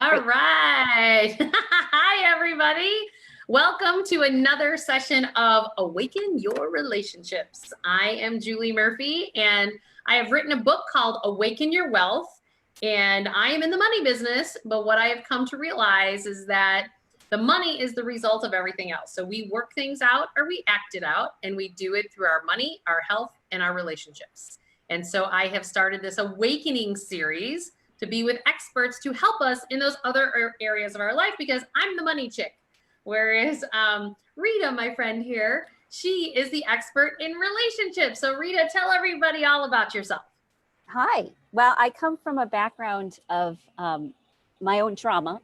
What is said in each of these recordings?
All right. Hi, everybody. Welcome to another session of Awaken Your Relationships. I am Julie Murphy, and I have written a book called Awaken Your Wealth. And I am in the money business, but what I have come to realize is that the money is the result of everything else. So we work things out or we act it out, and we do it through our money, our health, and our relationships. And so I have started this awakening series to be with experts to help us in those other areas of our life, because I'm the money chick. Whereas Rita, my friend here, she is the expert in relationships. So Rita, tell everybody all about yourself. Hi. Well, I come from a background of my own trauma.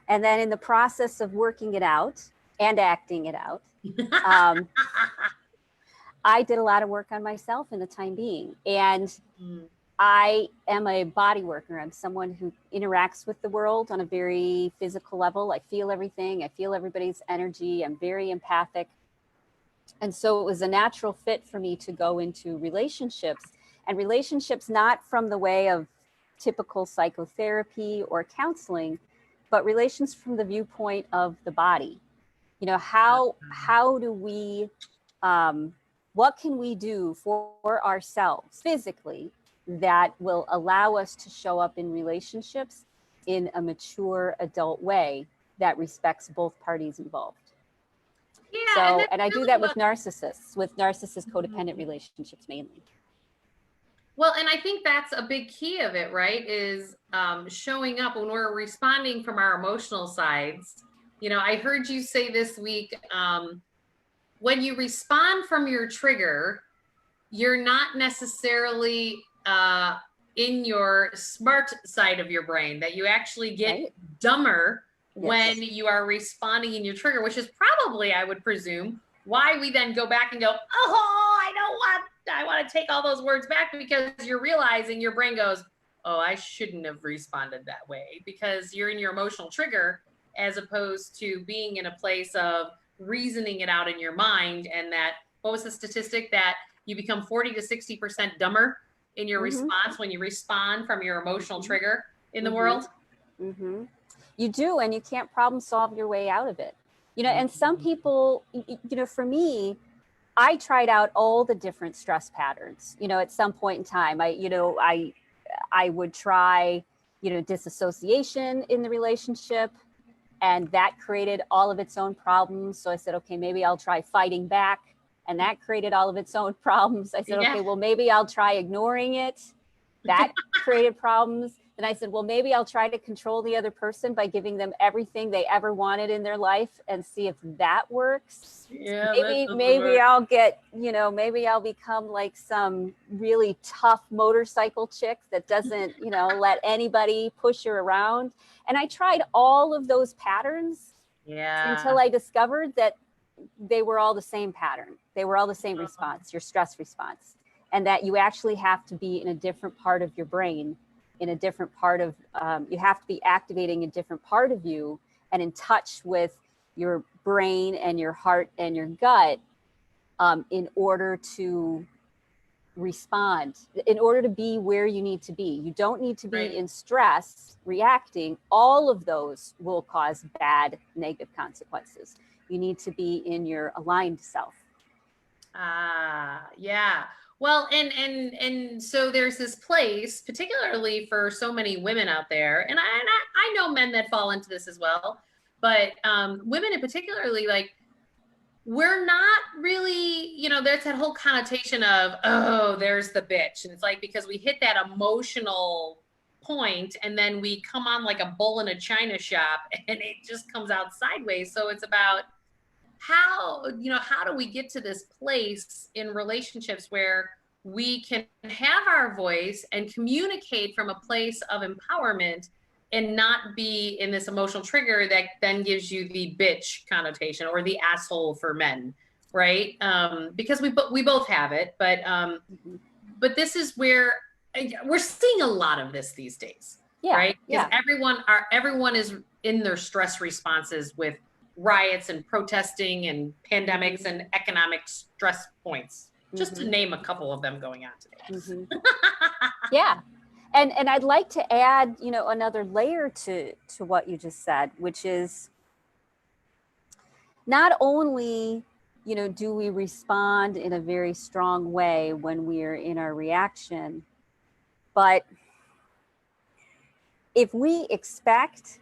And then in the process of working it out and acting it out, I did a lot of work on myself in the time being. And I am a body worker. I'm someone who interacts with the world on a very physical level. I feel everything. I feel everybody's energy. I'm very empathic. And so it was a natural fit for me to go into relationships, and relationships not from the way of typical psychotherapy or counseling, but relations from the viewpoint of the body. You know, how do we, what can we do for ourselves physically that will allow us to show up in relationships in a mature adult way that respects both parties involved. Yeah, so, and I do that with narcissists, codependent relationships mainly. Well, and I think that's a big key of it, right? Is showing up when we're responding from our emotional sides. You know, I heard you say this week, when you respond from your trigger, you're not necessarily in your smart side of your brain, that you actually get dumber when you are responding in your trigger, which is probably, I would presume, why we then go back and go, oh, I want to take all those words back, because you're realizing your brain goes, oh, I shouldn't have responded that way, because you're in your emotional trigger as opposed to being in a place of reasoning it out in your mind. And that, what was the statistic, that you become 40 to 60% dumber in your response when you respond from your emotional trigger in the world? You do, and you can't problem solve your way out of it. You know, and some people, you know, for me, I tried out all the different stress patterns. You know, at some point in time, I would try, you know, disassociation in the relationship, and that created all of its own problems. So I said, okay, maybe I'll try fighting back, and that created all of its own problems. I said, okay, well, maybe I'll try ignoring it. That created problems. And I said, well, maybe I'll try to control the other person by giving them everything they ever wanted in their life and see if that works. Yeah, maybe I'll get, you know, maybe I'll become like some really tough motorcycle chick that doesn't, you know, let anybody push her around. And I tried all of those patterns until I discovered that they were all the same pattern. They were all the same response, your stress response. And that you actually have to be in a different part of your brain, in a different part of, you have to be activating a different part of you and in touch with your brain and your heart and your gut in order to respond, in order to be where you need to be. You don't need to be in stress, reacting. All of those will cause bad, negative consequences. You need to be in your aligned self. Yeah. Well, and so there's this place, particularly for so many women out there, and I know men that fall into this as well, but women in particularly, like, we're not really, you know, there's that whole connotation of, oh, there's the bitch. And it's like, because we hit that emotional point and then we come on like a bull in a china shop and it just comes out sideways. So it's about, how do we get to this place in relationships where we can have our voice and communicate from a place of empowerment and not be in this emotional trigger that then gives you the bitch connotation or the asshole for men, right? Because we both have it, but this is where we're seeing a lot of this these days, right? Because everyone is in their stress responses with riots and protesting and pandemics and economic stress points, just to name a couple of them going on today. Yeah. And I'd like to add, you know, another layer to what you just said, which is not only, you know, do we respond in a very strong way when we're in our reaction, but if we expect,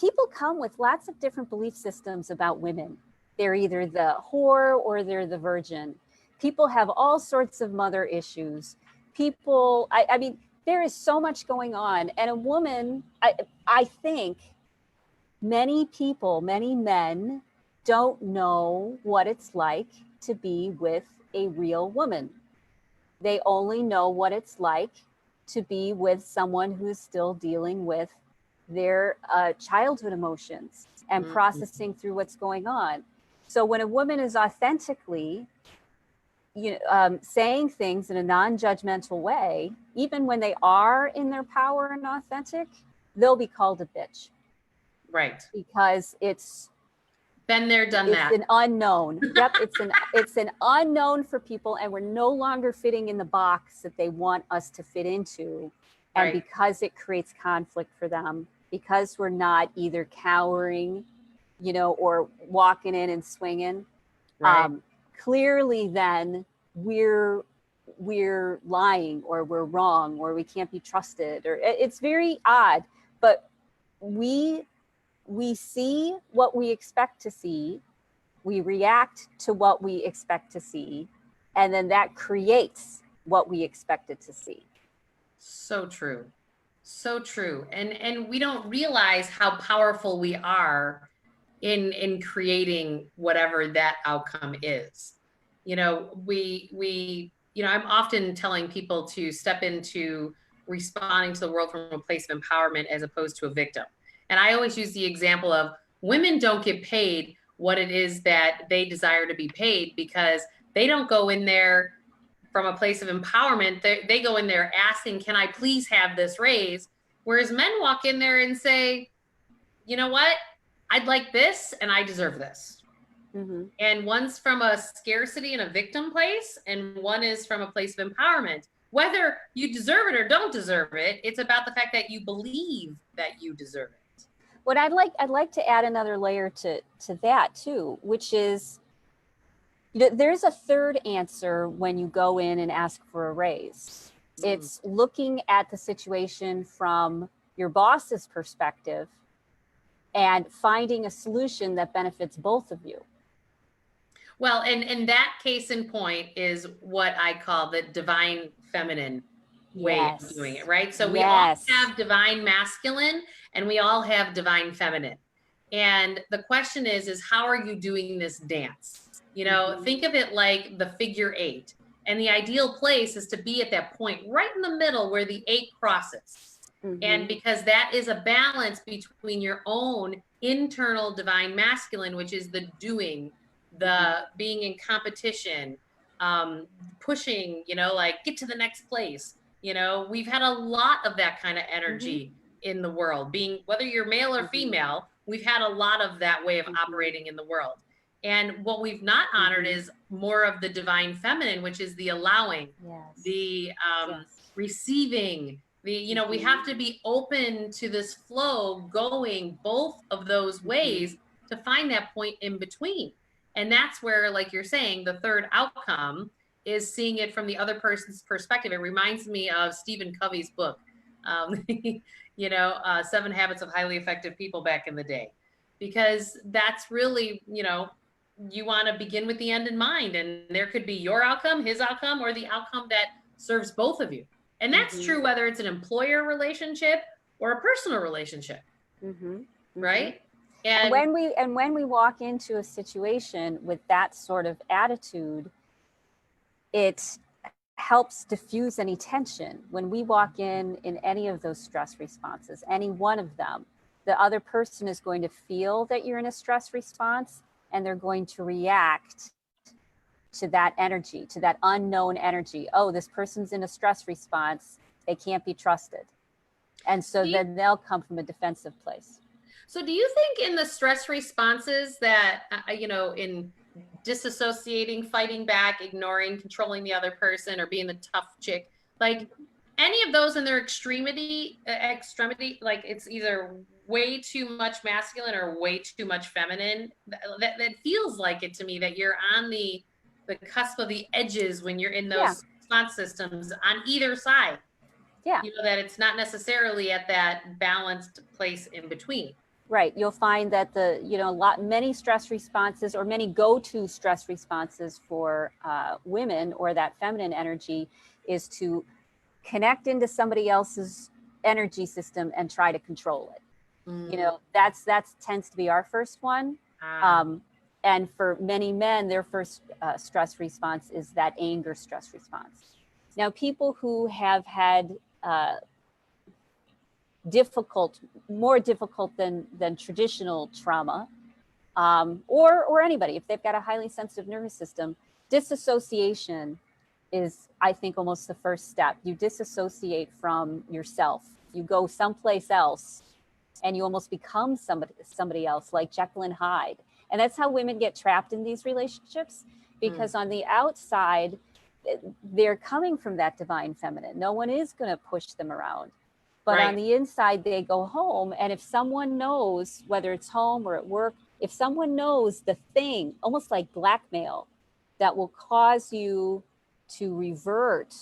people come with lots of different belief systems about women. They're either the whore or they're the virgin. People have all sorts of mother issues. People, I mean, there is so much going on. And a woman, I think many people, many men don't know what it's like to be with a real woman. They only know what it's like to be with someone who's still dealing with their childhood emotions and processing through what's going on. So when a woman is authentically, you know, saying things in a non-judgmental way, even when they are in their power and authentic, they'll be called a bitch. Right. Because it's been there, done that. It's an unknown. Yep, it's an unknown for people, and we're no longer fitting in the box that they want us to fit into. And because it creates conflict for them, because we're not either cowering, you know, or walking in and swinging, clearly then we're lying, or we're wrong, or we can't be trusted, or it's very odd. But we see what we expect to see, we react to what we expect to see, and then that creates what we expected to see. So true. So true. And we don't realize how powerful we are in creating whatever that outcome is. You know, you know, I'm often telling people to step into responding to the world from a place of empowerment as opposed to a victim. And I always use the example of women don't get paid what it is that they desire to be paid, because they don't go in there from a place of empowerment. They go in there asking, can I please have this raise? Whereas men walk in there and say, you know what? I'd like this and I deserve this. And one's from a scarcity and a victim place, and one is from a place of empowerment. Whether you deserve it or don't deserve it, it's about the fact that you believe that you deserve it. What I'd like to add another layer to that too, which is, you know, there's a third answer when you go in and ask for a raise. It's looking at the situation from your boss's perspective and finding a solution that benefits both of you. Well, and that case in point is what I call the divine feminine way of doing it, right? So we all have divine masculine and we all have divine feminine. And the question is how are you doing this dance? You know, think of it like the figure 8. And the ideal place is to be at that point right in the middle where the 8 crosses. And because that is a balance between your own internal divine masculine, which is the doing, the being in competition, pushing, you know, like get to the next place. You know, we've had a lot of that kind of energy in the world, being, whether you're male or female, we've had a lot of that way of operating in the world. And what we've not honored is more of the divine feminine, which is the allowing, the receiving, the, you know, we have to be open to this flow going both of those ways to find that point in between. And that's where, like you're saying, the third outcome is seeing it from the other person's perspective. It reminds me of Stephen Covey's book, you know, 7 Habits of Highly Effective People back in the day, because that's really, you know, you want to begin with the end in mind, and there could be your outcome, his outcome, or the outcome that serves both of you. And that's true whether it's an employer relationship or a personal relationship, right? And when we walk into a situation with that sort of attitude, it helps diffuse any tension. When we walk in any of those stress responses, any one of them, the other person is going to feel that you're in a stress response, and they're going to react to that energy, to that unknown energy. Oh, this person's in a stress response. They can't be trusted. And so then they'll come from a defensive place. So do you think in the stress responses that, you know, in disassociating, fighting back, ignoring, controlling the other person, or being the tough chick, like, any of those in their extremity, like it's either way too much masculine or way too much feminine, that feels like it to me, that you're on the cusp of the edges when you're in Yeah. those response systems on either side. Yeah. You know, that it's not necessarily at that balanced place in between. Right. You'll find that many stress responses, or many go-to stress responses for women, or that feminine energy, is to connect into somebody else's energy system and try to control it. That's tends to be our first one. And for many men, their first stress response is that anger stress response. Now, people who have had more difficult than traditional trauma, or anybody, if they've got a highly sensitive nervous system, disassociation is, I think, almost the first step. You disassociate from yourself. You go someplace else, and you almost become somebody else, like Jekyll and Hyde. And that's how women get trapped in these relationships, because on the outside, they're coming from that divine feminine. No one is going to push them around. But on the inside, they go home. And if someone knows, whether it's home or at work, if someone knows the thing, almost like blackmail, that will cause you to revert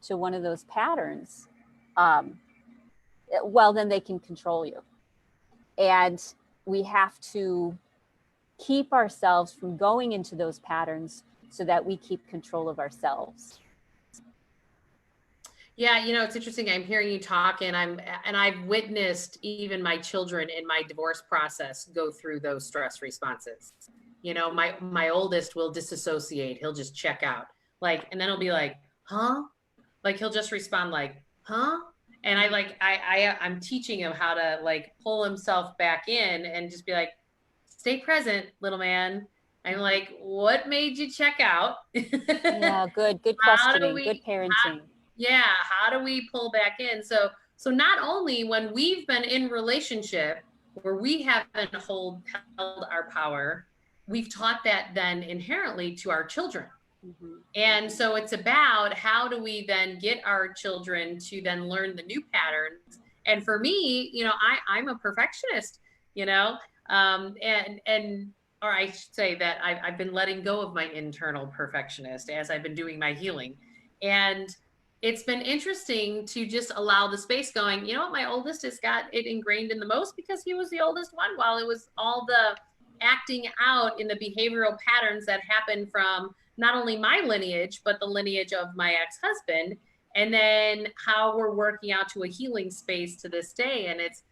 to one of those patterns, well, then they can control you. And we have to keep ourselves from going into those patterns so that we keep control of ourselves. Yeah, it's interesting. I'm hearing you talk, and I've witnessed even my children in my divorce process go through those stress responses. My oldest will disassociate. He'll just check out, and then he'll be like, huh? He'll just respond like, huh? And I'm teaching him how to pull himself back in and just be like, stay present, little man. I'm like, what made you check out? Yeah, good questioning, good parenting. How do we pull back in? So not only when we've been in relationship where we haven't held our power, we've taught that then inherently to our children. And so it's about, how do we then get our children to then learn the new patterns? And for me, I'm a perfectionist, or I should say that I've been letting go of my internal perfectionist as I've been doing my healing. And it's been interesting to just allow the space going. My oldest has got it ingrained in the most because he was the oldest one, while it was all the acting out in the behavioral patterns that happened from not only my lineage, but the lineage of my ex-husband. And then how we're working out to a healing space to this day. And it's,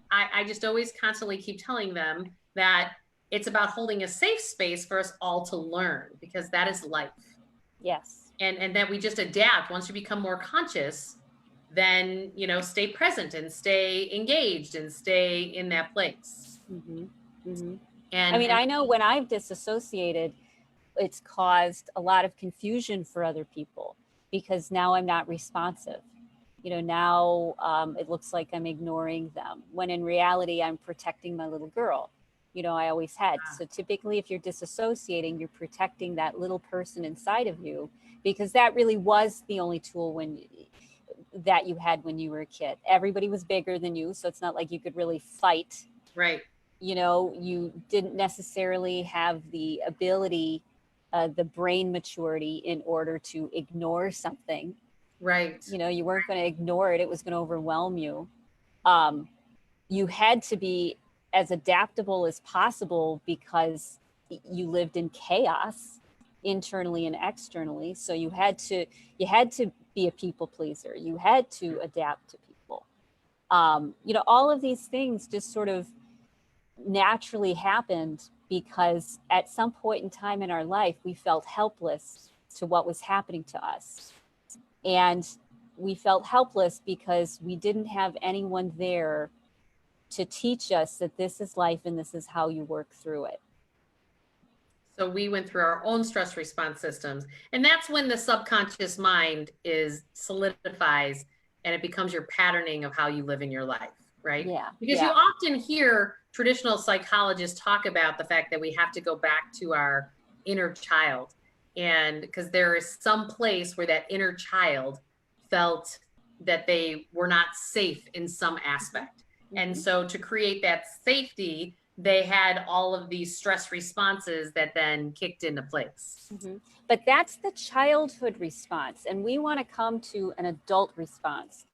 I just always constantly keep telling them that it's about holding a safe space for us all to learn, because that is life. Yes. And that we just adapt. Once you become more conscious, then, stay present and stay engaged and stay in that place. And I know when I've disassociated, it's caused a lot of confusion for other people, because now I'm not responsive. Now it looks like I'm ignoring them, when in reality, I'm protecting my little girl. I always had. So typically, if you're disassociating, you're protecting that little person inside of you, because that really was the only tool that you had when you were a kid. Everybody was bigger than you, so it's not like you could really fight. Right. You didn't necessarily have the ability, the brain maturity, in order to ignore something. Right. You weren't going to ignore it. It was going to overwhelm you. You had to be as adaptable as possible, because you lived in chaos internally and externally. So you had to be a people pleaser. You had to adapt to people. All of these things just sort of naturally happened, because at some point in time in our life, we felt helpless to what was happening to us. And we felt helpless because we didn't have anyone there to teach us that this is life and this is how you work through it. So we went through our own stress response systems, and that's when the subconscious mind solidifies, and it becomes your patterning of how you live in your life, right? Yeah. Because you often hear traditional psychologists talk about the fact that we have to go back to our inner child, and because there is some place where that inner child felt that they were not safe in some aspect. And so to create that safety, they had all of these stress responses that then kicked into place. But that's the childhood response. And we want to come to an adult response,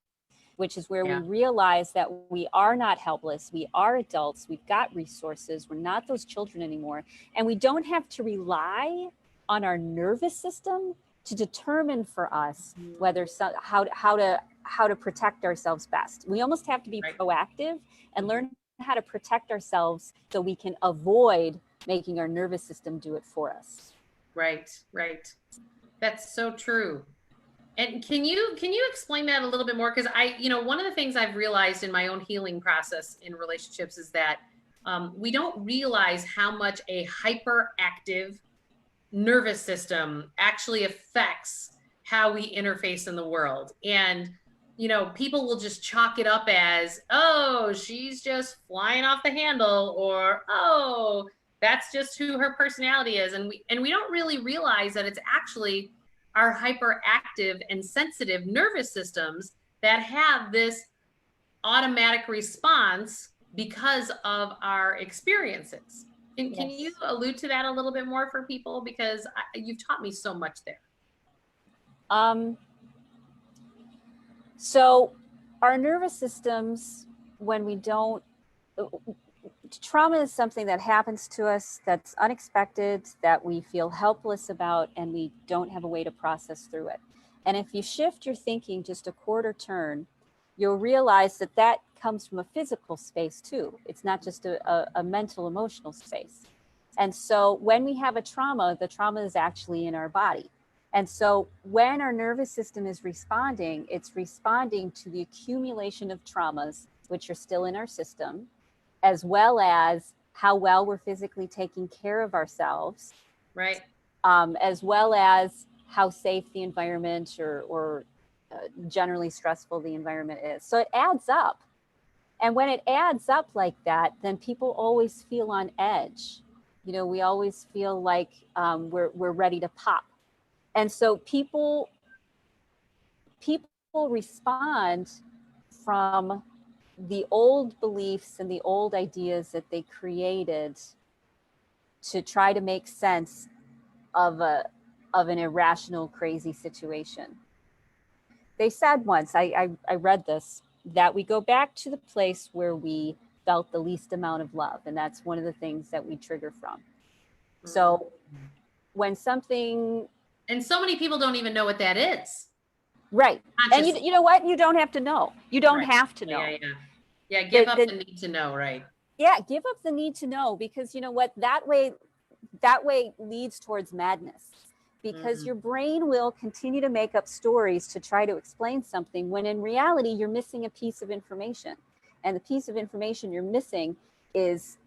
which is where we realize that we are not helpless. We are adults. We've got resources. We're not those children anymore. And we don't have to rely on our nervous system to determine for us whether how to protect ourselves best. We almost have to be proactive and learn how to protect ourselves so we can avoid making our nervous system do it for us. Right. That's so true. And can you explain that a little bit more? Because one of the things I've realized in my own healing process in relationships is that we don't realize how much a hyperactive nervous system actually affects how we interface in the world. And, people will just chalk it up as, oh, she's just flying off the handle, or, oh, that's just who her personality is. And we don't really realize that it's actually our hyperactive and sensitive nervous systems that have this automatic response because of our experiences. And can you allude to that a little bit more for people? Because you've taught me so much there. So our nervous systems, when we don't, trauma is something that happens to us that's unexpected, that we feel helpless about, and we don't have a way to process through it. And if you shift your thinking just a quarter turn, you'll realize that that comes from a physical space too. It's not just a mental, emotional space. And so when we have a trauma, the trauma is actually in our body. And so when our nervous system is responding, it's responding to the accumulation of traumas, which are still in our system, as well as how well we're physically taking care of ourselves. Right. As well as how safe the environment or generally stressful the environment is. So it adds up. And when it adds up like that, then people always feel on edge. We always feel like we're ready to pop. And so people respond from the old beliefs and the old ideas that they created to try to make sense of an irrational, crazy situation. They said once, I read this, that we go back to the place where we felt the least amount of love. And that's one of the things that we trigger from. So when something... And so many people don't even know what that is. Right. And you know what? You don't have to know. You don't have to know. Yeah, give up the need to know, right? Yeah, give up the need to know, because you know what? That way leads towards madness, because your brain will continue to make up stories to try to explain something when in reality you're missing a piece of information. And the piece of information you're missing is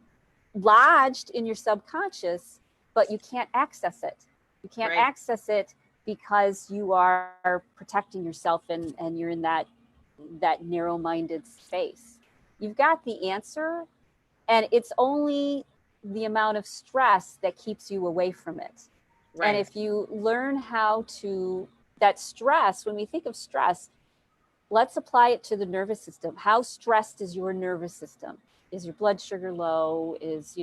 lodged in your subconscious, but you can't access it. You can't access it because you are protecting yourself and you're in that narrow-minded space. You've got the answer, and it's only the amount of stress that keeps you away from it. Right. And if you learn how to, that stress, when we think of stress, let's apply it to the nervous system. How stressed is your nervous system? Is your blood sugar low? Is,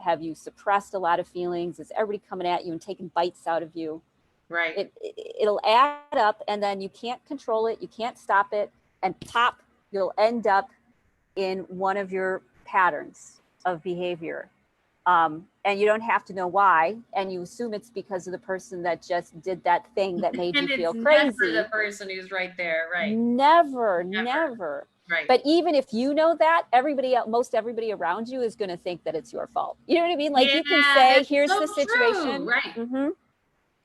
have you suppressed a lot of feelings? Is everybody coming at you and taking bites out of you? Right. It'll add up, and then you can't control it. You can't stop it, and pop, you'll end up in one of your patterns of behavior. And you don't have to know why, and you assume it's because of the person that just did that thing that made you feel crazy. Never the person who's right there, right? Never. Right. But even if you know that, most everybody around you is going to think that it's your fault. You know what I mean? Like you can say, "Here's the situation." True. Right.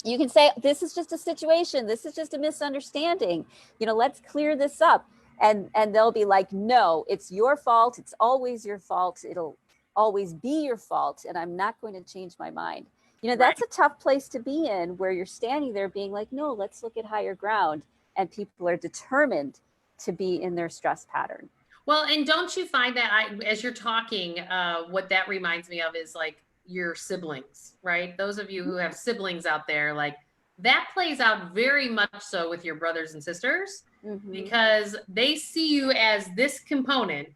You can say, "This is just a situation. This is just a misunderstanding. Let's clear this up." And they'll be like, "No, it's your fault. It's always your fault. It'll always be your fault, and I'm not going to change my mind." That's a tough place to be in, where you're standing there being like, "No, let's look at higher ground." And people are determined to be in their stress pattern. Well, and don't you find that as you're talking, what that reminds me of is like your siblings, right? Those of you who have siblings out there, like that plays out very much so with your brothers and sisters, Mm-hmm. because they see you as this component.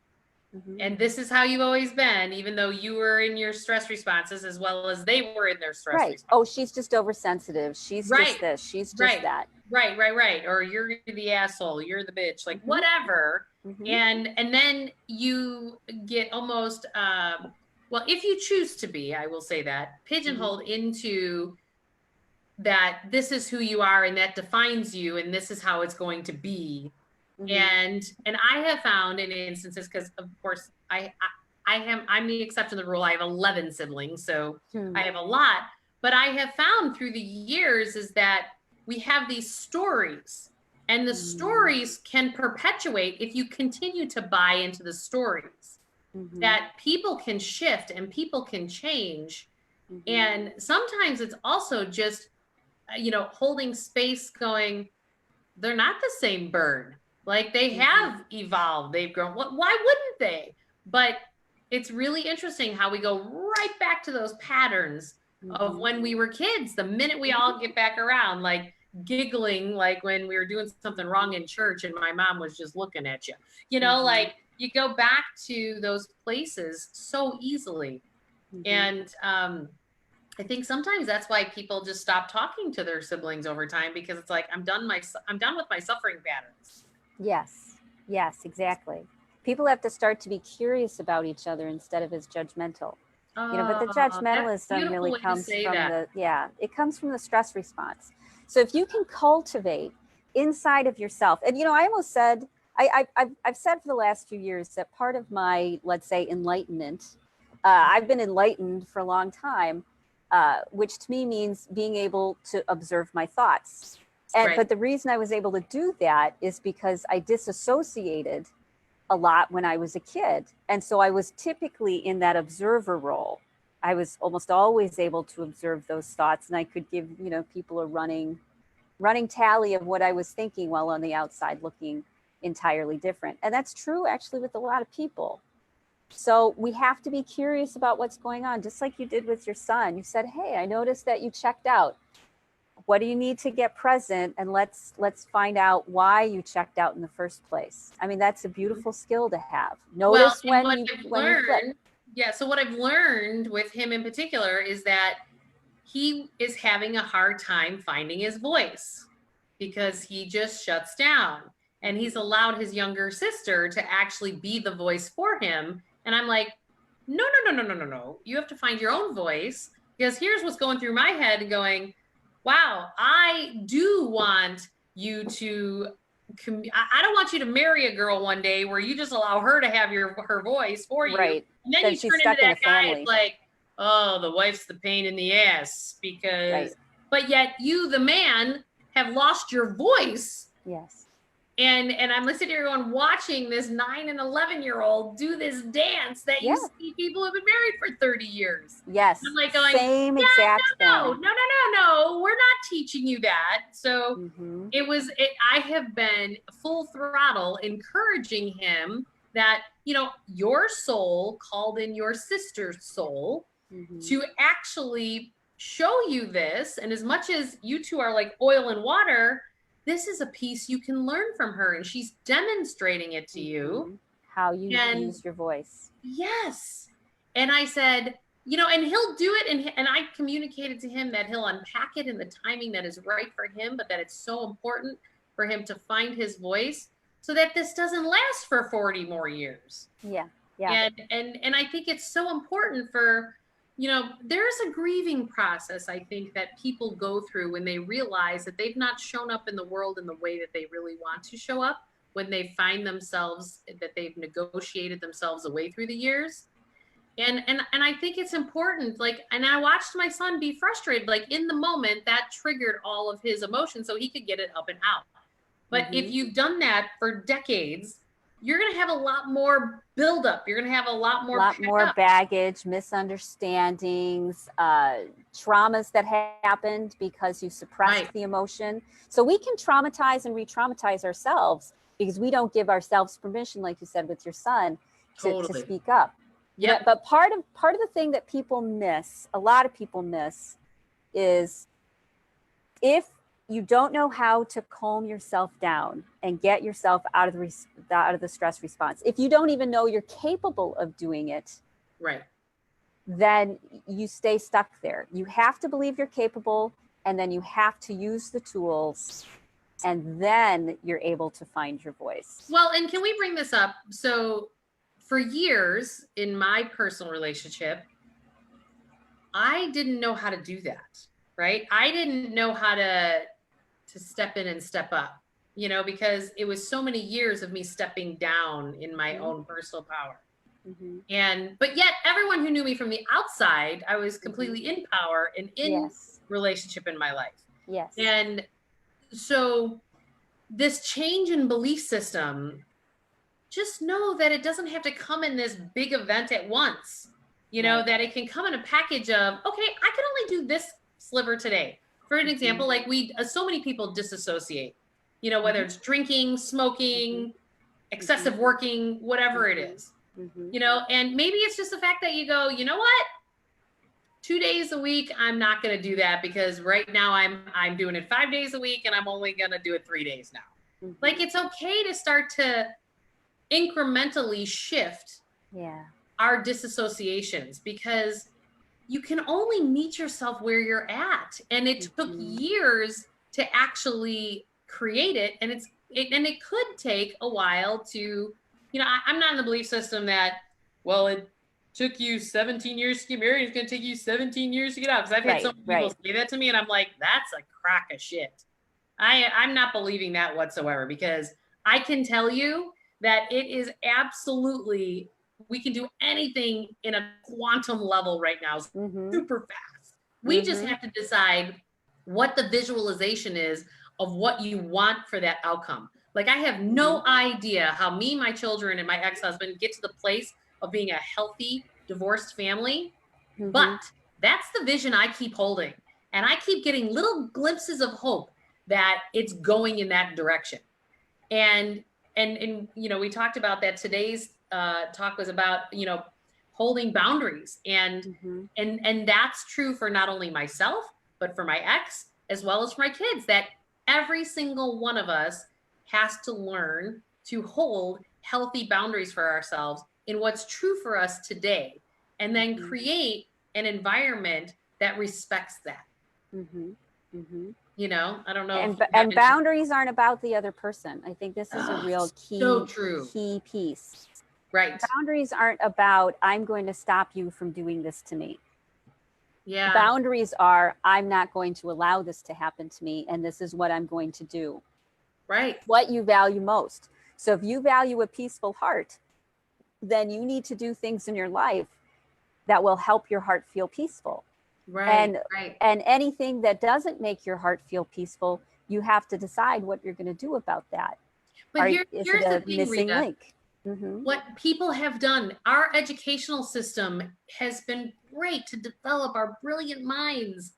Mm-hmm. And this is how you've always been, even though you were in your stress responses as well as they were in their stress responses. Oh, she's just oversensitive. She's just this. She's just that. Right. Or you're the asshole. You're the bitch. Like whatever. And then you get almost, well, if you choose to be, I will say that, pigeonholed into that this is who you are and that defines you and this is how it's going to be. And I have found in instances, because of course I'm the exception to the rule. I have 11 siblings, so I have a lot. But I have found through the years is that we have these stories, and the stories can perpetuate if you continue to buy into the stories. That people can shift and people can change, and sometimes it's also just holding space, going, they're not the same bird. Like they have evolved, they've grown. Why wouldn't they? But it's really interesting how we go right back to those patterns of when we were kids. The minute we all get back around, like giggling, like when we were doing something wrong in church and my mom was just looking at you, like you go back to those places so easily. And I think sometimes that's why people just stop talking to their siblings over time, because it's like, I'm done with my suffering patterns. Yes, exactly. People have to start to be curious about each other instead of as judgmental. But the judgmentalism really comes from it comes from the stress response. So if you can cultivate inside of yourself, and I almost said, I've said for the last few years that part of my, let's say, enlightenment, I've been enlightened for a long time, which to me means being able to observe my thoughts. But the reason I was able to do that is because I disassociated a lot when I was a kid. And so I was typically in that observer role. I was almost always able to observe those thoughts, and I could give, people a running tally of what I was thinking while on the outside looking entirely different. And that's true actually with a lot of people. So we have to be curious about what's going on, just like you did with your son. You said, hey, I noticed that you checked out. What do you need to get present? And let's find out why you checked out in the first place. I mean, that's a beautiful skill to have. Notice when you flip. Yeah, so what I've learned with him in particular is that he is having a hard time finding his voice because he just shuts down. And he's allowed his younger sister to actually be the voice for him. And I'm like, no. You have to find your own voice, because here's what's going through my head going, wow, I do want you to, I don't want you to marry a girl one day where you just allow her to have her voice for you. Right. And then you turn into that guy like, oh, the wife's the pain in the ass because, but yet you, the man, have lost your voice. Yes. And I'm listening here going, watching this 9 and 11-year-old do this dance that you see people who've been married for 30 years. Yes. And I'm like going, exact no, we're not teaching you that. So I have been full throttle encouraging him that, your soul called in your sister's soul to actually show you this. And as much as you two are like oil and water, this is a piece you can learn from her, and she's demonstrating it to you. How you use your voice. Yes. And I said, and he'll do it. And I communicated to him that he'll unpack it in the timing that is right for him, but that it's so important for him to find his voice so that this doesn't last for 40 more years. Yeah. And I think it's so important for, there's a grieving process, I think, that people go through when they realize that they've not shown up in the world in the way that they really want to show up, when they find themselves, that they've negotiated themselves away through the years. And I think it's important, and I watched my son be frustrated, in the moment that triggered all of his emotions so he could get it up and out. But if you've done that for decades, you're going to have a lot more buildup. You're going to have a lot more baggage, misunderstandings, traumas that happened because you suppressed the emotion. So we can traumatize and re-traumatize ourselves because we don't give ourselves permission, like you said with your son, to speak up. Yeah. But part of the thing that people miss, a lot of people miss, is if you don't know how to calm yourself down and get yourself out of the stress response, if you don't even know you're capable of doing it, Right. then you stay stuck there. You have to believe you're capable, and then you have to use the tools, and then you're able to find your voice. Well, and can we bring this up? So for years in my personal relationship, I didn't know how to do that, right? I didn't know how to step in and step up, you know, because it was so many years of me stepping down in my own personal power. But yet everyone who knew me from the outside, I was completely in power and in relationship in my life. Yes. And so this change in belief system, just know that it doesn't have to come in this big event at once, you know, that it can come in a package of, okay, I can only do this sliver today. For an example, like so many people disassociate, you know, whether it's drinking, smoking, excessive working, whatever it is, you know, and maybe it's just the fact that you go, you know what, 2 days a week, I'm not going to do that because right now I'm doing it 5 days a week and I'm only going to do it 3 days now. Like, it's okay to start to incrementally shift our disassociations, because you can only meet yourself where you're at. And it took years to actually create it. And it could take a while to, you know, I'm not in the belief system that, well, it took you 17 years to get married, it's going to take you 17 years to get out. Because I've had so many people say that to me, and I'm like, that's a crock of shit. I'm not believing that whatsoever, because I can tell you that it is absolutely, we can do anything in a quantum level right now, super fast. We just have to decide what the visualization is of what you want for that outcome. Like, I have no idea how me, my children, and my ex-husband get to the place of being a healthy, divorced family, but that's the vision I keep holding. And I keep getting little glimpses of hope that it's going in that direction. And you know, we talked about that. Today's talk was about, you know, holding boundaries, and that's true for not only myself, but for my ex, as well as for my kids, that every single one of us has to learn to hold healthy boundaries for ourselves in what's true for us today, and then create an environment that respects that. You know, I don't know. And boundaries aren't about the other person. I think this is a real key piece. Right. Boundaries aren't about, I'm going to stop you from doing this to me. Yeah. Boundaries are, I'm not going to allow this to happen to me, and this is what I'm going to do. Right. What you value most. So if you value a peaceful heart, then you need to do things in your life that will help your heart feel peaceful. Right. And anything that doesn't make your heart feel peaceful, you have to decide what you're going to do about that. But here's the thing, missing Rita. link? What people have done, our educational system has been great to develop our brilliant minds,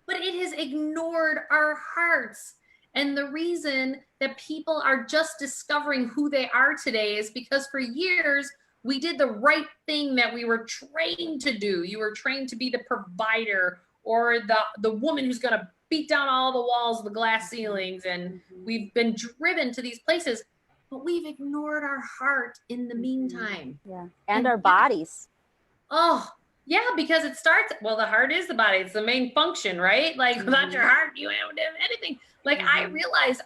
but it has ignored our hearts. And the reason that people are just discovering who they are today is because for years, we did the right thing that we were trained to do. You were trained to be the provider, or the woman who's going to beat down all the walls, the glass ceilings. And we've been driven to these places, but we've ignored our heart in the meantime. And our bodies. Oh, yeah, because it starts, well, the heart is the body. It's the main function, right? Like, without your heart, you don't have anything. Like, I realized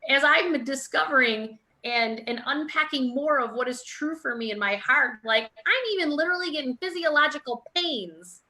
as I'm discovering and unpacking more of what is true for me in my heart, like, I'm even literally getting physiological pains,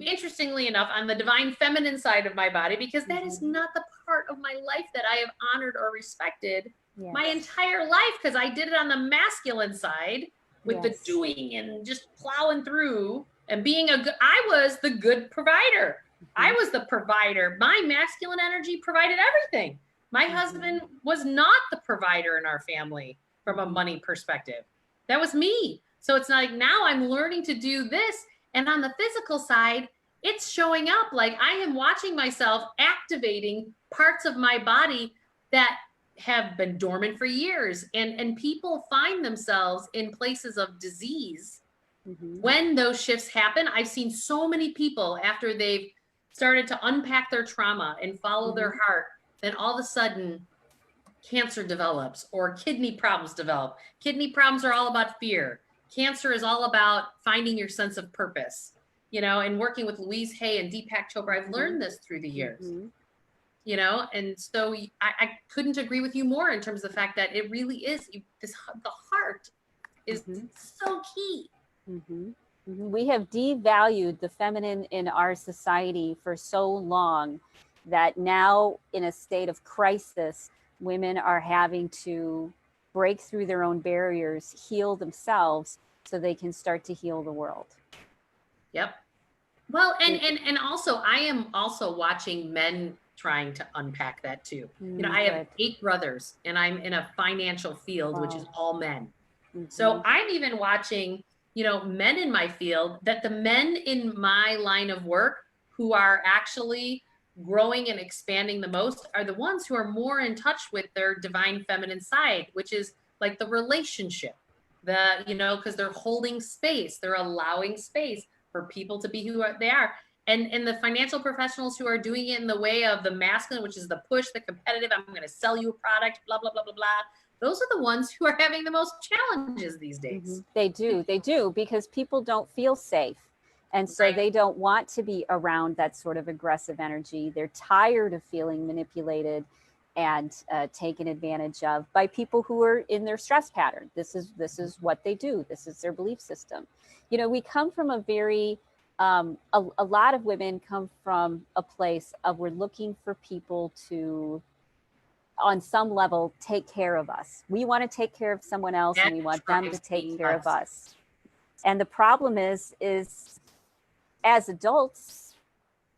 interestingly enough, on the divine feminine side of my body, because that is not the part of my life that I have honored or respected my entire life, because I did it on the masculine side with the doing and just plowing through and being I was the good provider. I was the provider. My masculine energy provided everything. My husband was not the provider in our family from a money perspective. That was me. So it's like, now I'm learning to do this. And on the physical side, it's showing up. Like, I am watching myself activating parts of my body that have been dormant for years. And people find themselves in places of disease when those shifts happen. I've seen so many people, after they've started to unpack their trauma and follow Mm-hmm. their heart, then all of a sudden cancer develops or kidney problems develop. Kidney problems are all about fear. Cancer is all about finding your sense of purpose, you know, and working with Louise Hay and Deepak Chopra, I've learned this through the years, Mm-hmm. you know, and so I couldn't agree with you more in terms of the fact that it really is the heart is Mm-hmm. so key. Mm-hmm. Mm-hmm. We have devalued the feminine in our society for so long that now, in a state of crisis, women are having to break through their own barriers, heal themselves so they can start to heal the world. Yep. Well, and also I am also watching men trying to unpack that too. You know, I have 8 brothers and I'm in a financial field, which is all men. Mm-hmm. So I'm even watching, you know, men in my field, that the men in my line of work who are actually growing and expanding the most are the ones who are more in touch with their divine feminine side, which is like the relationship, you know, because they're holding space, they're allowing space for people to be who they are. And the financial professionals who are doing it in the way of the masculine, which is the push, the competitive, I'm going to sell you a product, blah, blah, blah, blah, blah. Those are the ones who are having the most challenges these days. Mm-hmm. They do, because people don't feel safe. And so they don't want to be around that sort of aggressive energy. They're tired of feeling manipulated and taken advantage of by people who are in their stress pattern. This is what they do. This is their belief system. You know, we come from a very, a lot of women come from a place of we're looking for people to, on some level, take care of us. We want to take care of someone else and we want them to take care of us. And the problem is as adults,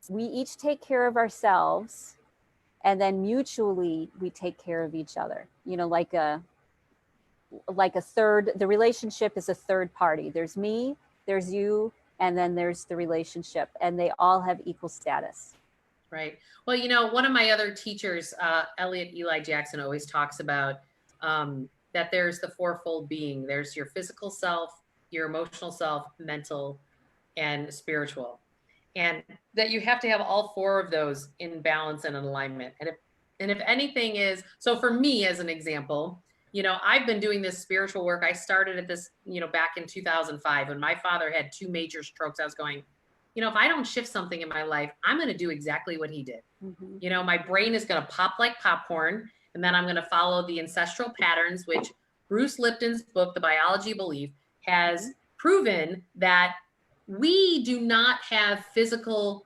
we each take care of ourselves and then mutually we take care of each other. You know, like a third, the relationship is a third party. There's me, there's you, and then there's the relationship, and they all have equal status. Right. Well, you know, one of my other teachers, Elliot Eli Jackson, always talks about that there's the fourfold being. There's your physical self, your emotional self, mental, and spiritual. And that you have to have all 4 of those in balance and in alignment. And if anything is, so for me, as an example, you know, I've been doing this spiritual work. I started at this, you know, back in 2005 when my father had 2 major strokes. I was going, you know, if I don't shift something in my life, I'm going to do exactly what he did. Mm-hmm. You know, my brain is going to pop like popcorn, and then I'm going to follow the ancestral patterns, which Bruce Lipton's book, The Biology of Belief, has proven that we do not have physical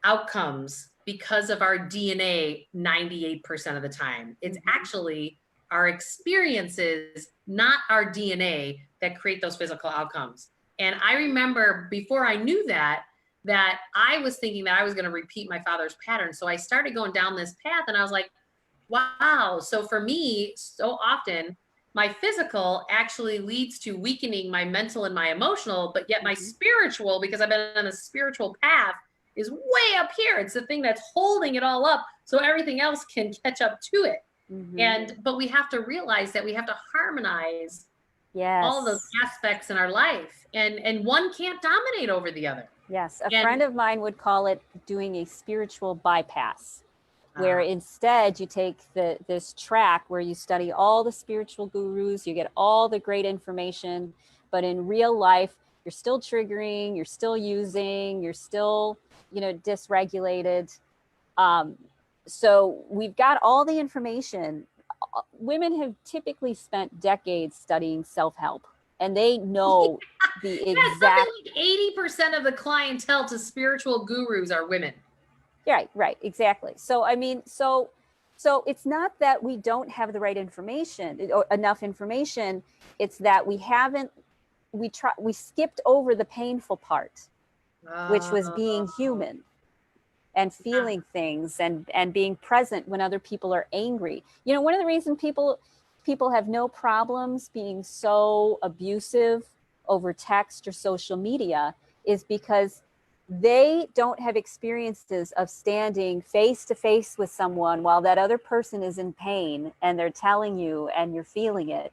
outcomes because of our DNA 98% of the time. It's actually our experiences, not our DNA, that create those physical outcomes. And I remember before I knew that I was thinking that I was going to repeat my father's pattern. So I started going down this path and I was like, wow. So for me, so often my physical actually leads to weakening my mental and my emotional, but yet my spiritual, because I've been on a spiritual path, is way up here. It's the thing that's holding it all up so everything else can catch up to it. But we have to realize that we have to harmonize all those aspects in our life, and one can't dominate over the other. Yes, a friend of mine would call it doing a spiritual bypass, where instead you take this track where you study all the spiritual gurus, you get all the great information, but in real life, you're still triggering, you're still using, you're still, you know, dysregulated. So we've got all the information. Women have typically spent decades studying self-help, and they know the exact. Like 80% of the clientele to spiritual gurus are women. Right, exactly. So I mean, so it's not that we don't have the right information or enough information. It's that we skipped over the painful part, which was being human and feeling things and being present when other people are angry. You know, one of the reasons people have no problems being so abusive over text or social media is because they don't have experiences of standing face to face with someone while that other person is in pain and they're telling you and you're feeling it.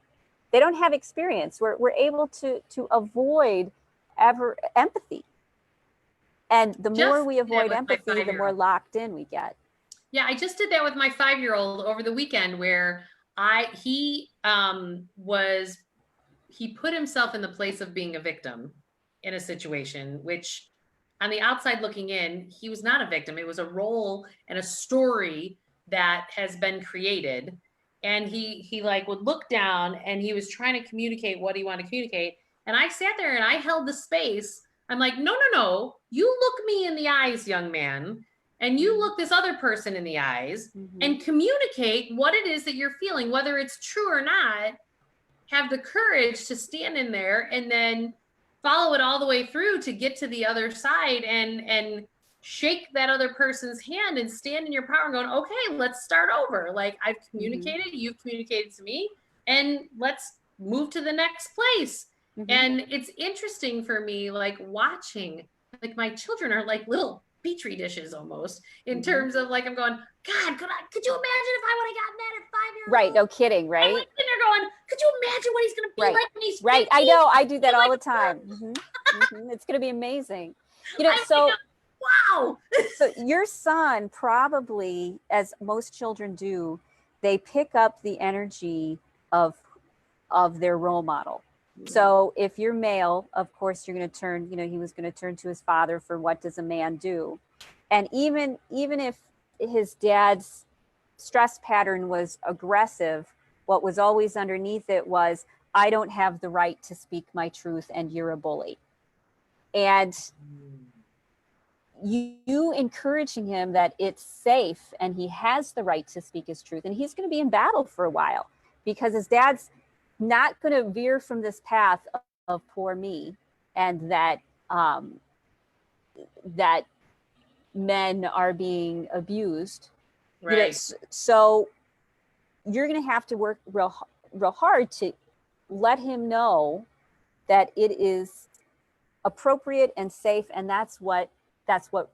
They don't have experience. We're able to avoid ever empathy. And the more Just we did that avoid with my empathy, the more 5-year-old. locked in we get. Yeah, I just did that with my 5-year-old over the weekend where he put himself in the place of being a victim in a situation, which on the outside looking in, he was not a victim. It was a role and a story that has been created. And he like would look down and he was trying to communicate what he wanted to communicate. And I sat there and I held the space. I'm like, no, no, no. You look me in the eyes, young man. And you look this other person in the eyes and communicate what it is that you're feeling, whether it's true or not. Have the courage to stand in there and then follow it all the way through to get to the other side and shake that other person's hand and stand in your power and going, okay, let's start over. Like, I've communicated, you've communicated to me, and let's move to the next place. And it's interesting for me, like watching, like my children are like little petri dishes almost in terms of like, I'm going, God, could you imagine if I would have gotten that at 5 years old? Right. No kidding. Right. I'm like sitting there going, could you imagine what he's going to be like when he's 50? Right. I know. I do that all the time. It's going to be amazing. You know, so wow. So your son probably, as most children do, they pick up the energy of their role model. So if you're male, of course, you're going to turn, you know, he was going to turn to his father for what does a man do? And even if his dad's stress pattern was aggressive, what was always underneath it was, I don't have the right to speak my truth and you're a bully. And you encouraging him that it's safe and he has the right to speak his truth. And he's going to be in battle for a while because his dad's not going to veer from this path of poor me, and that that men are being abused. Right. You know, so you're going to have to work real hard to let him know that it is appropriate and safe, and that's what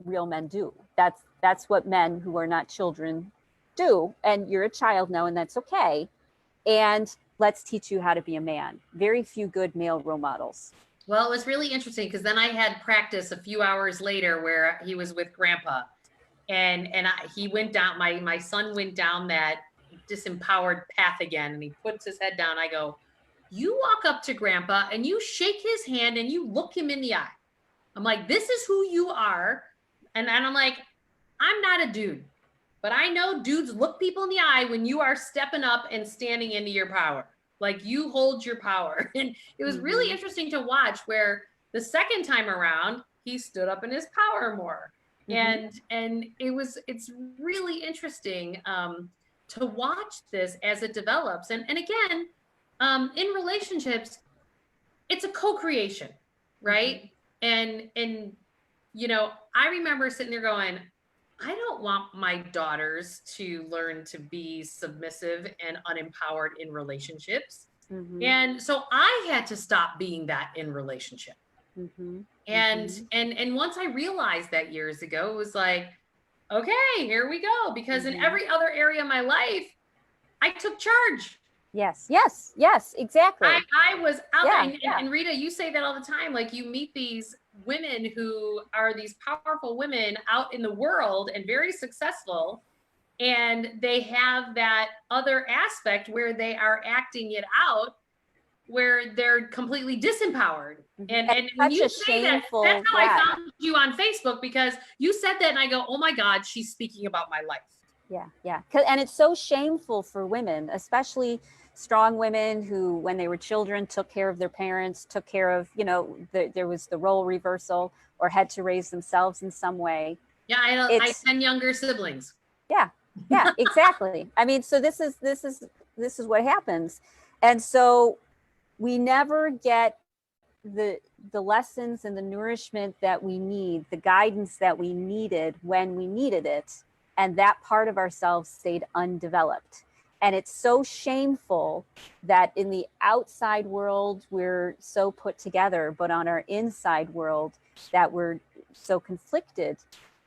real men do. That's what men who are not children do. And you're a child now, and that's okay. And let's teach you how to be a man. Very few good male role models. Well, it was really interesting because then I had practice a few hours later where he was with grandpa, and he went down, my son went down that disempowered path again, and he puts his head down. I go, you walk up to grandpa and you shake his hand and you look him in the eye. I'm like, this is who you are. And I'm like, I'm not a dude, but I know dudes look people in the eye when you are stepping up and standing into your power. Like, you hold your power. And it was really interesting to watch where the second time around, he stood up in his power more. And it's really interesting to watch this as it develops. And again, in relationships, it's a co-creation, right? And you know, I remember sitting there going, I don't want my daughters to learn to be submissive and unempowered in relationships. And so I had to stop being that in relationship. And once I realized that years ago, it was like, okay, here we go. Because in every other area of my life, I took charge. Yes, exactly. I was out there. And Rita, you say that all the time. Like, you meet these women who are these powerful women out in the world and very successful. And they have that other aspect where they are acting it out, where they're completely disempowered. And when you say that, that's how I found you on Facebook, because you said that and I go, oh my God, she's speaking about my life. Yeah. And it's so shameful for women, especially strong women who, when they were children, took care of their parents, took care of, you know, there was the role reversal, or had to raise themselves in some way. Yeah, I have 10 younger siblings. Yeah, exactly. I mean, so this is what happens. And so we never get the lessons and the nourishment that we need, the guidance that we needed when we needed it. And that part of ourselves stayed undeveloped. And it's so shameful that in the outside world, we're so put together, but on our inside world that we're so conflicted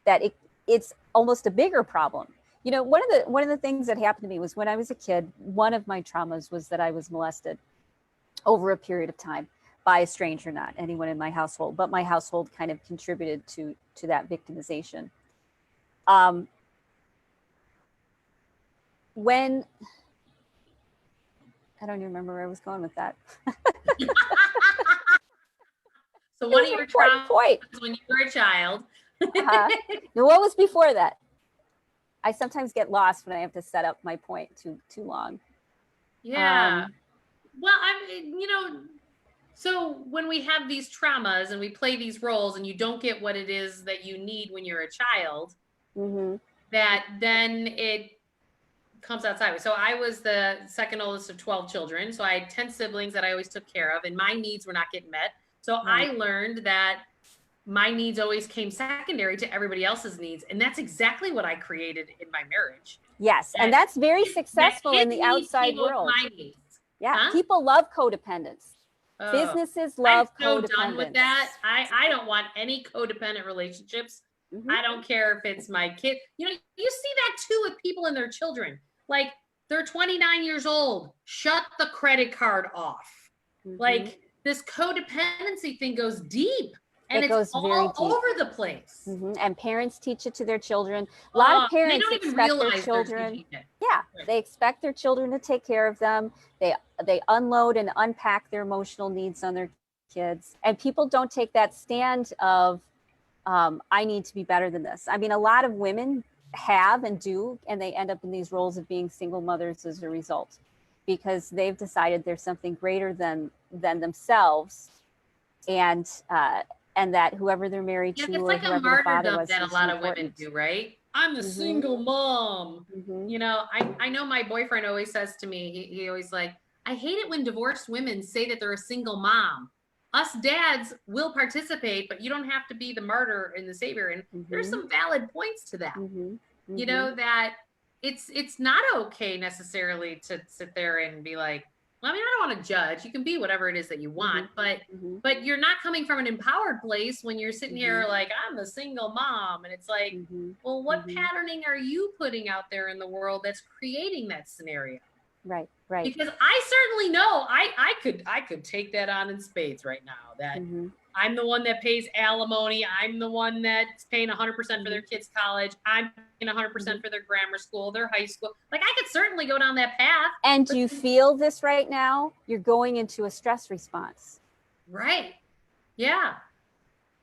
that it's almost a bigger problem. You know, one of the things that happened to me was when I was a kid, one of my traumas was that I was molested over a period of time. by a stranger, not anyone in my household, but my household kind of contributed to that victimization. When, I don't even remember where I was going with that. So one of your traumas point when you were a child. Now, what was before that? I sometimes get lost when I have to set up my point too long. Yeah. Well, so when we have these traumas and we play these roles and you don't get what it is that you need when you're a child, that then it comes outside. So I was the second oldest of 12 children. So I had 10 siblings that I always took care of, and my needs were not getting met. So I learned that my needs always came secondary to everybody else's needs. And that's exactly what I created in my marriage. Yes. And that's very successful in the outside world. Yeah. People love codependence. Businesses love codependence. I'm so done with that. I don't want any codependent relationships. I don't care if it's my kid. You see that too with people and their children. Like, they're 29 years old. Shut the credit card off. Like, this codependency thing goes deep. And it goes all over the place. And parents teach it to their children. A lot of parents expect their children. Yeah, they expect their children to take care of them. They unload and unpack their emotional needs on their kids. And people don't take that stand of, I need to be better than this. I mean, a lot of women have and do, and they end up in these roles of being single mothers as a result, because they've decided there's something greater than themselves. And that whoever they're married to, it's like a martyrdom that a lot of women do, right? I'm the single mom. I know my boyfriend always says to me, he always like, I hate it when divorced women say that they're a single mom. Us dads will participate, but you don't have to be the martyr and the savior. And there's some valid points to that. That it's not okay necessarily to sit there and be like, I mean, I don't want to judge. You can be whatever it is that you want, but you're not coming from an empowered place when you're sitting here like, I'm a single mom. And it's like, well, what patterning are you putting out there in the world that's creating that scenario? Right. Because I certainly know I could take that on in spades right now, that I'm the one that pays alimony. I'm the one that's paying 100% for their kids' college. I'm paying 100% for their grammar school, their high school. Like, I could certainly go down that path. And do you feel this right now? You're going into a stress response. Right. Yeah.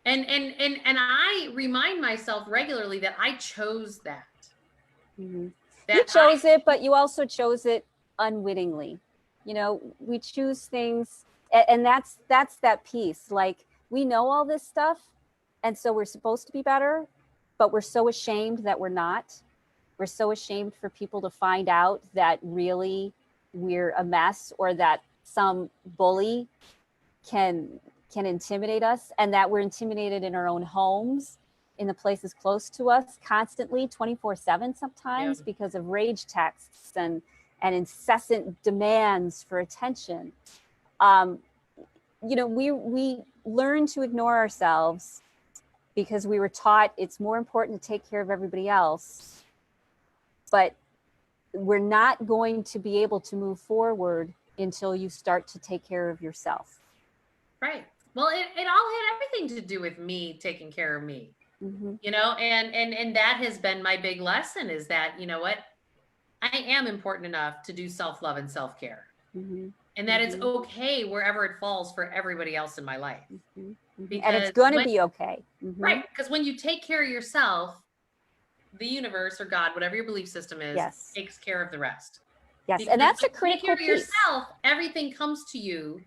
And I remind myself regularly that I chose that. You chose it, but you also chose it unwittingly. We choose things, and that's that piece. Like, we know all this stuff, and so we're supposed to be better, but we're so ashamed that we're not. We're so ashamed for people to find out that really we're a mess, or that some bully can intimidate us, and that we're intimidated in our own homes, in the places close to us, constantly, 24/7 sometimes, because of rage texts and incessant demands for attention. We learn to ignore ourselves because we were taught it's more important to take care of everybody else, but we're not going to be able to move forward until you start to take care of yourself. Right. Well, it all had everything to do with me taking care of me, and that has been my big lesson, is that, what, I am important enough to do self-love and self-care, and that it's okay wherever it falls for everybody else in my life. And it's going to be okay. Right. Because when you take care of yourself, the universe or God, whatever your belief system is, takes care of the rest. Yes. Because and that's a critical take care piece. of yourself, everything comes to you,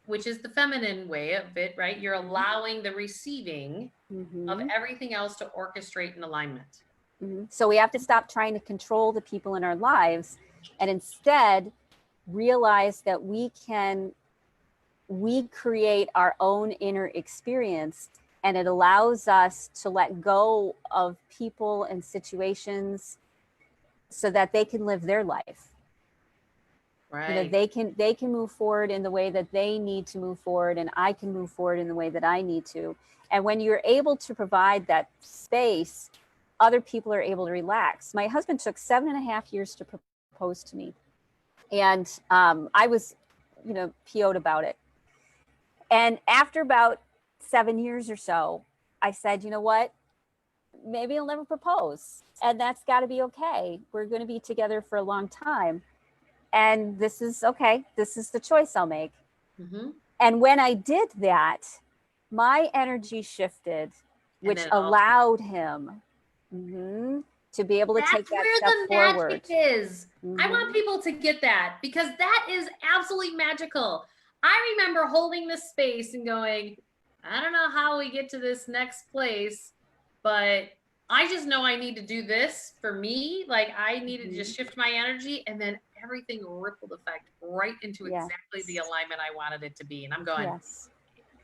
which is the feminine way of it, right? You're allowing the receiving of everything else to orchestrate in alignment. So we have to stop trying to control the people in our lives, and instead realize that we create our own inner experience, and it allows us to let go of people and situations so that they can live their life. Right. They can move forward in the way that they need to move forward, and I can move forward in the way that I need to. And when you're able to provide that space, other people are able to relax. My husband took 7.5 years to propose to me. And I was, PO'd about it. And after about 7 years or so, I said, you know what? Maybe I'll never propose. And that's got to be okay. We're going to be together for a long time. And this is okay. This is the choice I'll make. Mm-hmm. And when I did that, my energy shifted, which allowed him to be able to take that step forward. That's where the magic is. I want people to get that, because that is absolutely magical. I remember holding this space and going, I don't know how we get to this next place, but I just know I need to do this for me. Like, I needed to just shift my energy, and then everything rippled effect right into exactly the alignment I wanted it to be. And I'm going,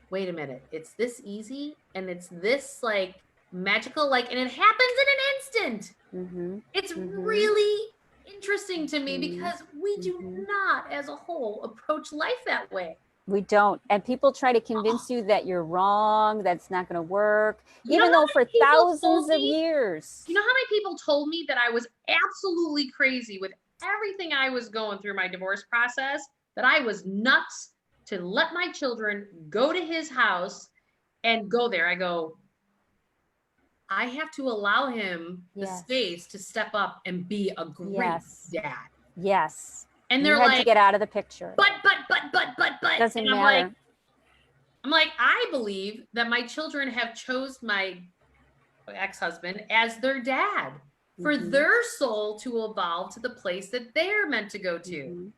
wait a minute, it's this easy, and it's this like magical, like, and it happens in an instant. It's really interesting to me, because we do not as a whole approach life that way. We don't. And people try to convince you that you're wrong, that's not going to work, even though for thousands of years. You know how many people told me that I was absolutely crazy with everything I was going through my divorce process, that I was nuts to let my children go to his house and go there. I go, I have to allow him the space to step up and be a great dad. Yes. And they're like, to get out of the picture. But. Doesn't matter. I'm like, I believe that my children have chose my ex-husband as their dad for their soul to evolve to the place that they're meant to go to.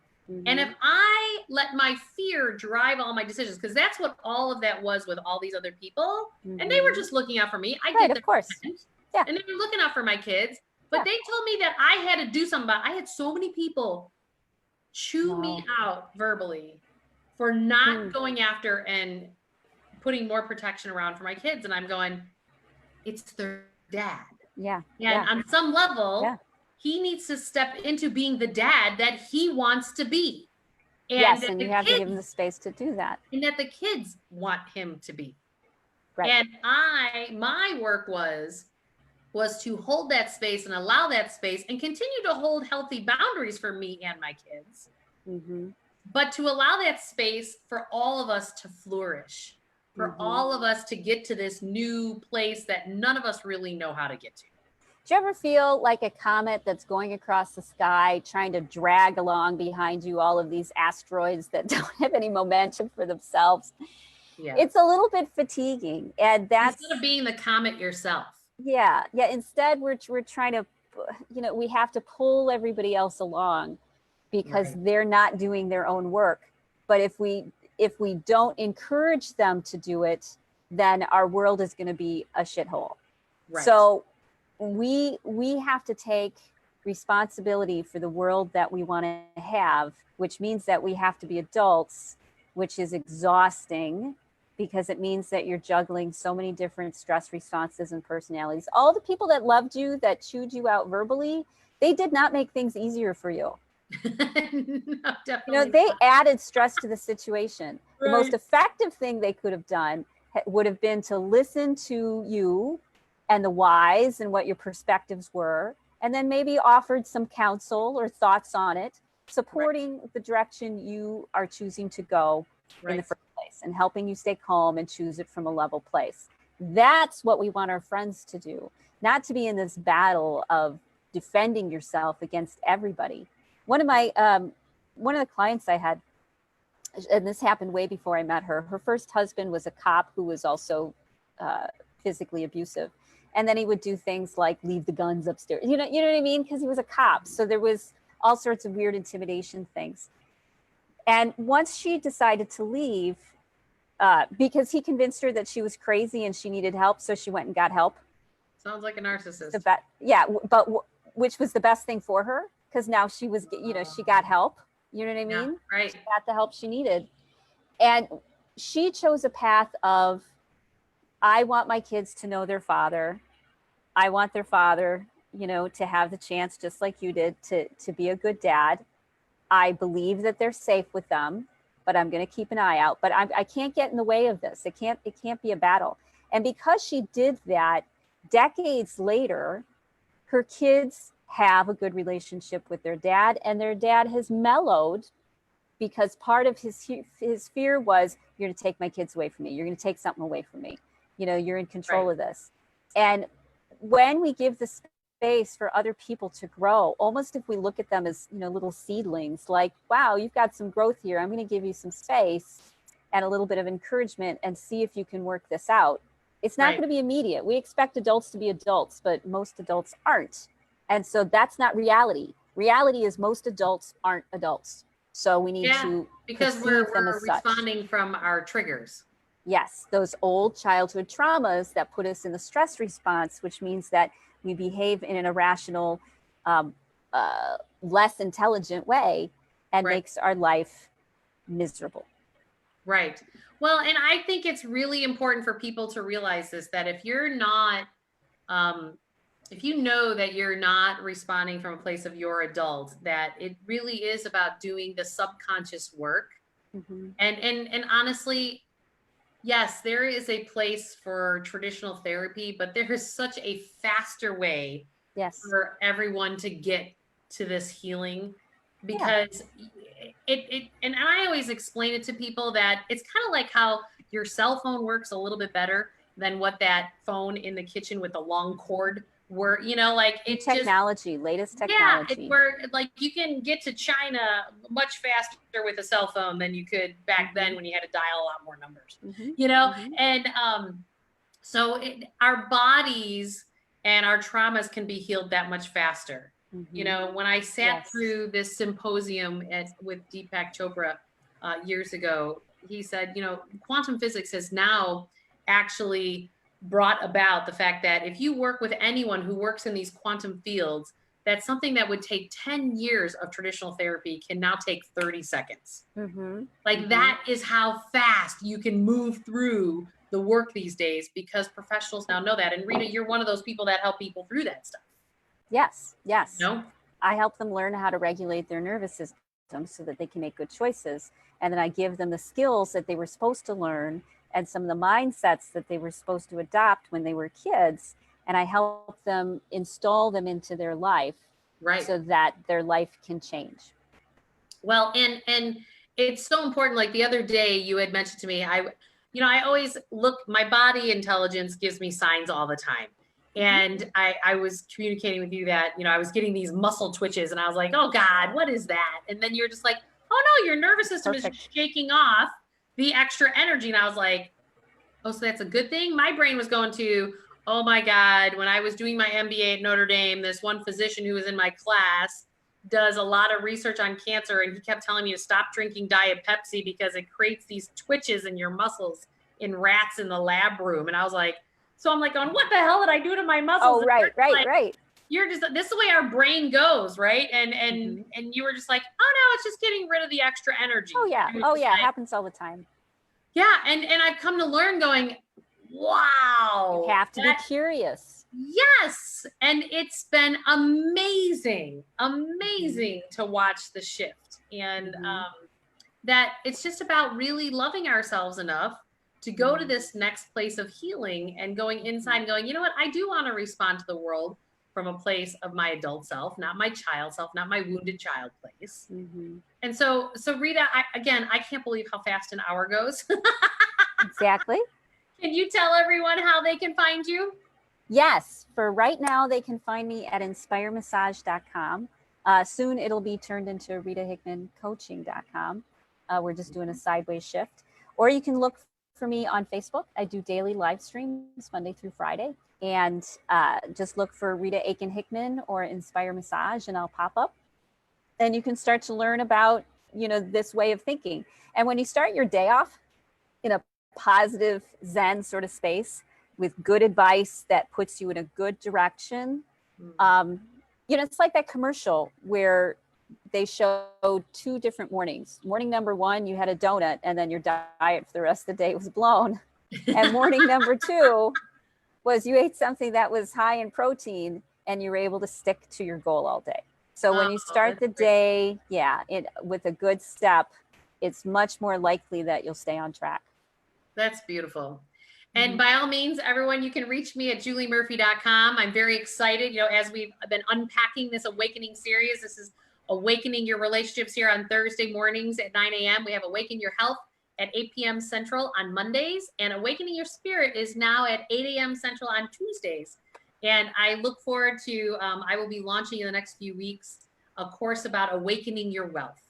And if I let my fear drive all my decisions, because that's what all of that was with all these other people, and they were just looking out for me. I did, of course. And they were looking out for my kids, but they told me that I had to do something about it. I had so many people chew me out verbally for not going after and putting more protection around for my kids. And I'm going, it's their dad. And on some level, he needs to step into being the dad that he wants to be. And and you have to give him the space to do that. And that the kids want him to be. And my work was to hold that space and allow that space and continue to hold healthy boundaries for me and my kids. But to allow that space for all of us to flourish, for all of us to get to this new place that none of us really know how to get to. Do you ever feel like a comet that's going across the sky, trying to drag along behind you all of these asteroids that don't have any momentum for themselves? It's a little bit fatiguing. And that's instead of being the comet yourself. Instead, we're trying to, we have to pull everybody else along because they're not doing their own work. But if we don't encourage them to do it, then our world is going to be a shithole. So we have to take responsibility for the world that we want to have, which means that we have to be adults, which is exhausting, because it means that you're juggling so many different stress responses and personalities. All the people that loved you, that chewed you out verbally, they did not make things easier for you. No, definitely they added stress to the situation. The most effective thing they could have done would have been to listen to you and the whys and what your perspectives were, and then maybe offered some counsel or thoughts on it, supporting the direction you are choosing to go in the first place, and helping you stay calm and choose it from a level place. That's what we want our friends to do, not to be in this battle of defending yourself against everybody. One of the clients I had, and this happened way before I met her, her first husband was a cop who was also physically abusive. And then he would do things like leave the guns upstairs. You know what I mean? Because he was a cop. So there was all sorts of weird intimidation things. And once she decided to leave, because he convinced her that she was crazy and she needed help, so she went and got help. Sounds like a narcissist. But which was the best thing for her, because now she was, she got help. You know what I mean? She got the help she needed. And she chose a path of, I want my kids to know their father. I want their father, to have the chance, just like you did, to be a good dad. I believe that they're safe with them, but I'm going to keep an eye out. But I can't get in the way of this. It can't be a battle. And because she did that, decades later, her kids have a good relationship with their dad, and their dad has mellowed because part of his fear was, you're going to take my kids away from me. You're going to take something away from me. You know, you're in control of this. And when we give the space for other people to grow, almost if we look at them as, you know, little seedlings, like, wow, you've got some growth here. I'm going to give you some space and a little bit of encouragement and see if you can work this out. It's not going to be immediate. We expect adults to be adults, but most adults aren't. And so that's not reality. Reality is most adults aren't adults. So we need to because we're responding from our triggers. Yes, those old childhood traumas that put us in the stress response, which means that we behave in an irrational, less intelligent way, and makes our life miserable. Right. Well, and I think it's really important for people to realize this, that if you're not, if you know that you're not responding from a place of your adult, that it really is about doing the subconscious work. And honestly, yes, there is a place for traditional therapy, but there is such a faster way for everyone to get to this healing, because and I always explain it to people that it's kind of like how your cell phone works a little bit better than what that phone in the kitchen with the long cord were, you know, like it's technology, latest technology. Yeah, where like you can get to China much faster with a cell phone than you could back then when you had to dial a lot more numbers, you know? And so our bodies and our traumas can be healed that much faster. You know, when I sat through this symposium with Deepak Chopra years ago, he said, you know, quantum physics has now actually brought about the fact that if you work with anyone who works in these quantum fields, that something that would take 10 years of traditional therapy can now take 30 seconds. Like that is how fast you can move through the work these days, because professionals now know that. And Rita, you're one of those people that help people through that stuff. Yes, yes. No? I help them learn how to regulate their nervous system so that they can make good choices. And then I give them the skills that they were supposed to learn and some of the mindsets that they were supposed to adopt when they were kids. And I help them install them into their life so that their life can change. Well, and it's so important. Like the other day you had mentioned to me, I always look, my body intelligence gives me signs all the time. And I was communicating with you that, you know, I was getting these muscle twitches and I was like, oh God, what is that? And then you're just like, oh no, your nervous system is shaking off the extra energy. And I was like, oh, so that's a good thing? My brain was going to, oh my God, when I was doing my MBA at Notre Dame, this one physician who was in my class does a lot of research on cancer. And he kept telling me to stop drinking Diet Pepsi because it creates these twitches in your muscles in rats in the lab room. And I was like, so I'm like, going, what the hell did I do to my muscles? Oh, right. You're just, this is the way our brain goes, right? And you were just like, oh no, it's just getting rid of the extra energy. Oh yeah, it happens all the time. Yeah, and I've come to learn going, wow. You have to be curious. Yes, and it's been amazing to watch the shift. And that it's just about really loving ourselves enough to go to this next place of healing and going inside and going, you know what, I do want to respond to the world from a place of my adult self, not my child self, not my wounded child place. And so Rita, I can't believe how fast an hour goes. Exactly. Can you tell everyone how they can find you? Yes, for right now, they can find me at 𝑖nspireMassage.com. Soon it'll be turned into RitaHickmanCoaching.com. We're just doing a sideways shift. Or you can look for me on Facebook. I do daily live streams Monday through Friday. And just look for Rita Akin-Hickman or Inspire Massage and I'll pop up. And you can start to learn about, you know, this way of thinking. And when you start your day off in a positive Zen sort of space with good advice that puts you in a good direction, you know, it's like that commercial where they showed 2 different mornings. Morning number 1, you had a donut and then your diet for the rest of the day was blown. And morning number 2 was you ate something that was high in protein and you were able to stick to your goal all day. So when you start the day, with a good step, it's much more likely that you'll stay on track. That's beautiful. And by all means, everyone, you can reach me at juliemurphy.com. I'm very excited. You know, as we've been unpacking this awakening series, this is Awakening Your Relationships here on Thursday mornings at 9 a.m. We have Awaken Your Health at 8 p.m. Central on Mondays, and Awakening Your Spirit is now at 8 a.m. Central on Tuesdays. And I look forward to, I will be launching in the next few weeks a course about awakening your wealth.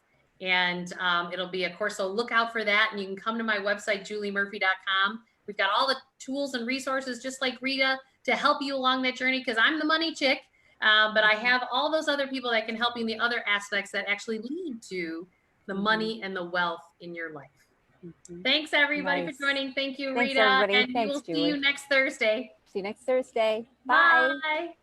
And it'll be a course, so look out for that. And you can come to my website, juliemurphy.com. We've got all the tools and resources, just like Rita, to help you along that journey, because I'm the money chick. But I have all those other people that can help you in the other aspects that actually lead to the money and the wealth in your life. Thanks, everybody, for joining. Thank you, Rita. Thanks, everybody. And Thanks, we will Julie. see you next Thursday. See you next Thursday. Bye. Bye.